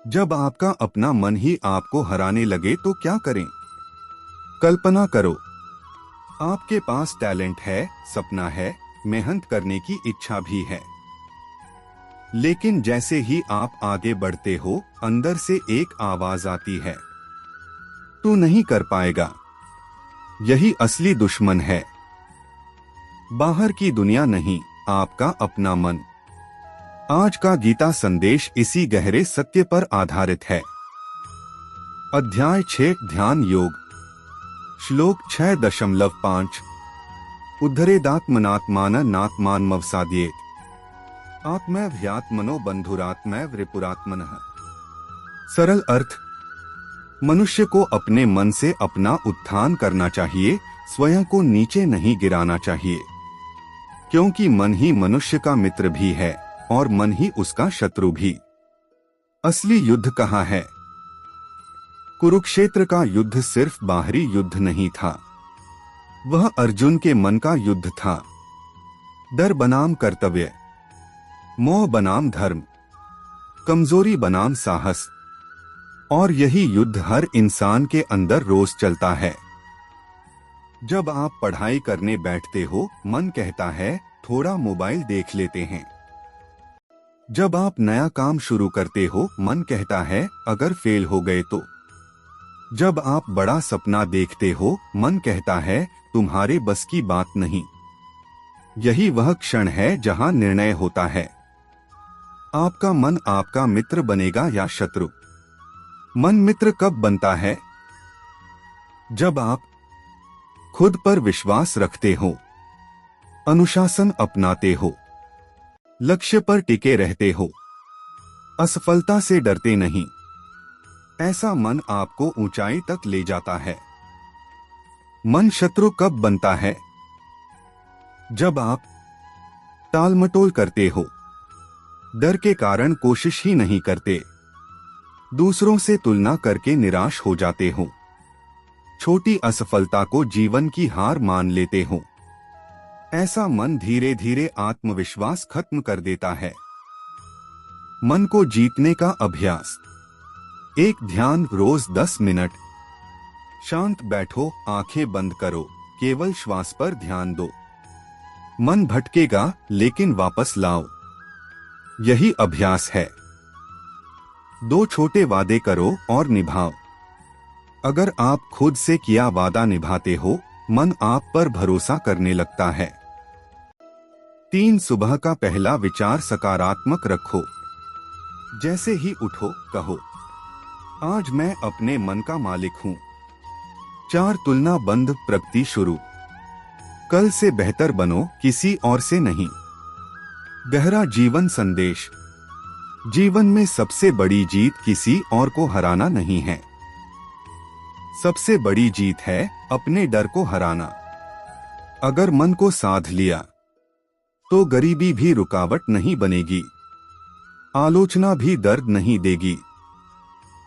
जब आपका अपना मन ही आपको हराने लगे तो क्या करें? कल्पना करो, आपके पास टैलेंट है, सपना है, मेहनत करने की इच्छा भी है, लेकिन जैसे ही आप आगे बढ़ते हो, अंदर से एक आवाज आती है, तू नहीं कर पाएगा। यही असली दुश्मन है, बाहर की दुनिया नहीं, आपका अपना मन। आज का गीता संदेश इसी गहरे सत्य पर आधारित है। अध्याय 6 ध्यान योग। श्लोक 6.5 उद्धरेदात्मनात्माननात्मानमवसाद्येत आत्मैव्ह्यात्मनो बंधुरात्मैव रिपुरात्मनः। सरल अर्थ, मनुष्य को अपने मन से अपना उत्थान करना चाहिए, स्वयं को नीचे नहीं गिराना चाहिए, क्योंकि मन ही मनुष्य का मित्र भी है और मन ही उसका शत्रु भी। असली युद्ध कहाँ है? कुरुक्षेत्र का युद्ध सिर्फ बाहरी युद्ध नहीं था, वह अर्जुन के मन का युद्ध था। डर बनाम कर्तव्य, मोह बनाम धर्म, कमजोरी बनाम साहस, और यही युद्ध हर इंसान के अंदर रोज चलता है। जब आप पढ़ाई करने बैठते हो, मन कहता है थोड़ा मोबाइल देख लेते हैं। जब आप नया काम शुरू करते हो, मन कहता है अगर फेल हो गए तो। जब आप बड़ा सपना देखते हो, मन कहता है तुम्हारे बस की बात नहीं। यही वह क्षण है जहां निर्णय होता है, आपका मन आपका मित्र बनेगा या शत्रु। मन मित्र कब बनता है? जब आप खुद पर विश्वास रखते हो, अनुशासन अपनाते हो, लक्ष्य पर टिके रहते हो, असफलता से डरते नहीं। ऐसा मन आपको ऊंचाई तक ले जाता है। मन शत्रु कब बनता है? जब आप टालमटोल करते हो, डर के कारण कोशिश ही नहीं करते, दूसरों से तुलना करके निराश हो जाते हो, छोटी असफलता को जीवन की हार मान लेते हो। ऐसा मन धीरे धीरे आत्मविश्वास खत्म कर देता है। मन को जीतने का अभ्यास। एक ध्यान रोज 10 मिनट। शांत बैठो, आंखें बंद करो, केवल श्वास पर ध्यान दो। मन भटकेगा लेकिन वापस लाओ, यही अभ्यास है। 2 छोटे वादे करो और निभाओ। अगर आप खुद से किया वादा निभाते हो, मन आप पर भरोसा करने लगता है। 3 सुबह का पहला विचार सकारात्मक रखो। जैसे ही उठो, कहो आज मैं अपने मन का मालिक हूं। 4 तुलना बंद प्रगति शुरू। कल से बेहतर बनो, किसी और से नहीं। गहरा जीवन संदेश। जीवन में सबसे बड़ी जीत किसी और को हराना नहीं है, सबसे बड़ी जीत है अपने डर को हराना। अगर मन को साध लिया तो गरीबी भी रुकावट नहीं बनेगी, आलोचना भी दर्द नहीं देगी,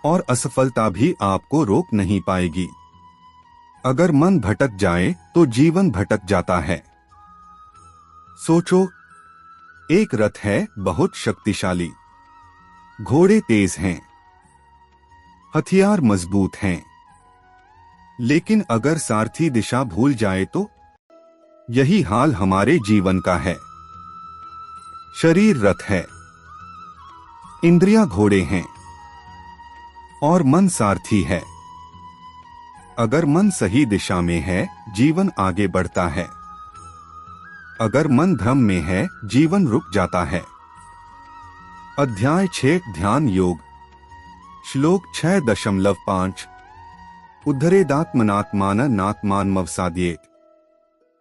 और असफलता भी आपको रोक नहीं पाएगी। अगर मन भटक जाए तो जीवन भटक जाता है। सोचो, एक रथ है बहुत शक्तिशाली, घोड़े तेज हैं, हथियार मजबूत हैं, लेकिन अगर सारथी दिशा भूल जाए तो? यही हाल हमारे जीवन का है। शरीर रथ है, इंद्रियां घोड़े हैं, और मन सारथी है। अगर मन सही दिशा में है, जीवन आगे बढ़ता है। अगर मन भ्रम में है, जीवन रुक जाता है। अध्याय 6 ध्यान योग। श्लोक 6.5 उद्धरेदात्मनात्माननात्मानमवसाद्येत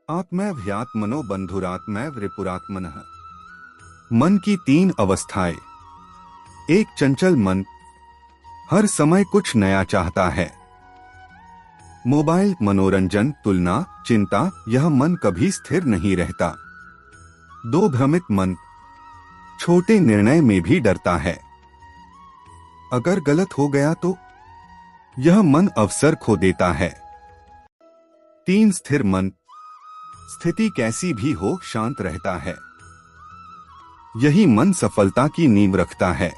आत्मैव्ह्यात्मनो बंधुरात्मैव रिपुरात्मनः। मन की 3 अवस्थाएं। एक चंचल मन, हर समय कुछ नया चाहता है। मोबाइल, मनोरंजन, तुलना, चिंता, यह मन कभी स्थिर नहीं रहता। 2 भ्रमित मन, छोटे निर्णय में भी डरता है। अगर गलत हो गया तो? यह मन अवसर खो देता है। 3 स्थिर मन, स्थिति कैसी भी हो शांत रहता है। यही मन सफलता की नींव रखता है।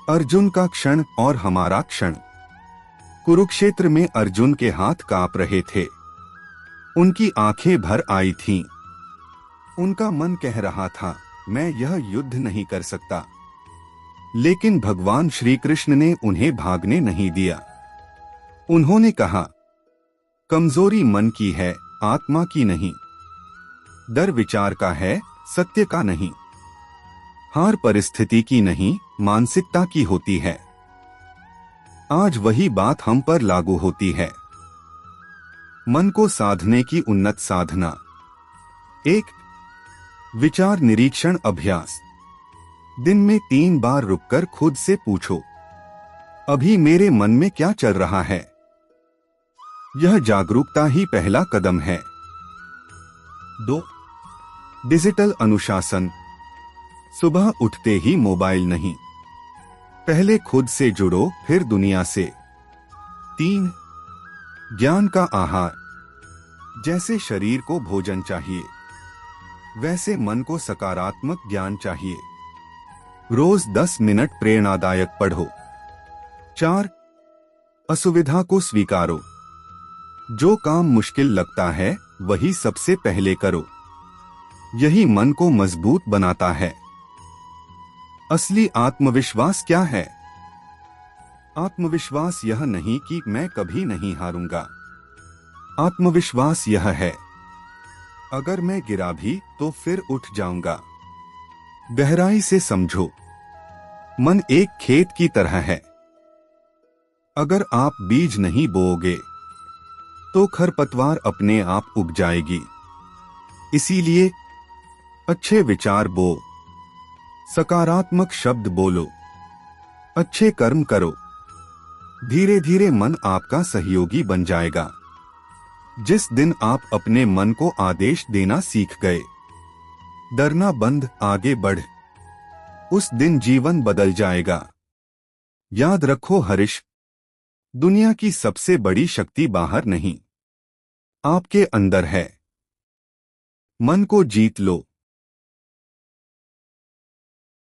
अर्जुन का क्षण और हमारा क्षण। कुरुक्षेत्र में अर्जुन के हाथ कांप रहे थे। उनकी आंखें भर आई थीं। उनका मन कह रहा था, मैं यह युद्ध नहीं कर सकता। लेकिन भगवान श्री कृष्ण ने उन्हें भागने नहीं दिया। उन्होंने कहा, कमजोरी मन की है, आत्मा की नहीं। डर विचार का है, सत्य का नहीं। हार परिस्थिति की नहीं, मानसिकता की होती है। आज वही बात हम पर लागू होती है। मन को साधने की उन्नत साधना। 1. विचार निरीक्षण अभ्यास। दिन में 3 बार रुककर खुद से पूछो, अभी मेरे मन में क्या चल रहा है? यह जागरूकता ही पहला कदम है। 2. डिजिटल अनुशासन। सुबह उठते ही मोबाइल नहीं। पहले खुद से जुड़ो, फिर दुनिया से। 3. ज्ञान का आहार। जैसे शरीर को भोजन चाहिए, वैसे मन को सकारात्मक ज्ञान चाहिए। रोज 10 मिनट प्रेरणादायक पढ़ो। 4. असुविधा को स्वीकारो। जो काम मुश्किल लगता है वही सबसे पहले करो। यही मन को मजबूत बनाता है। असली आत्मविश्वास क्या है? आत्मविश्वास यह नहीं कि मैं कभी नहीं हारूंगा। आत्मविश्वास यह है, अगर मैं गिरा भी तो फिर उठ जाऊंगा। गहराई से समझो, मन एक खेत की तरह है। अगर आप बीज नहीं बोओगे तो खरपतवार अपने आप उग जाएगी। इसीलिए अच्छे विचार बो, सकारात्मक शब्द बोलो, अच्छे कर्म करो। धीरे धीरे मन आपका सहयोगी बन जाएगा। जिस दिन आप अपने मन को आदेश देना सीख गए, डरना बंद, आगे बढ़, उस दिन जीवन बदल जाएगा। याद रखो हरीश, दुनिया की सबसे बड़ी शक्ति बाहर नहीं, आपके अंदर है। मन को जीत लो,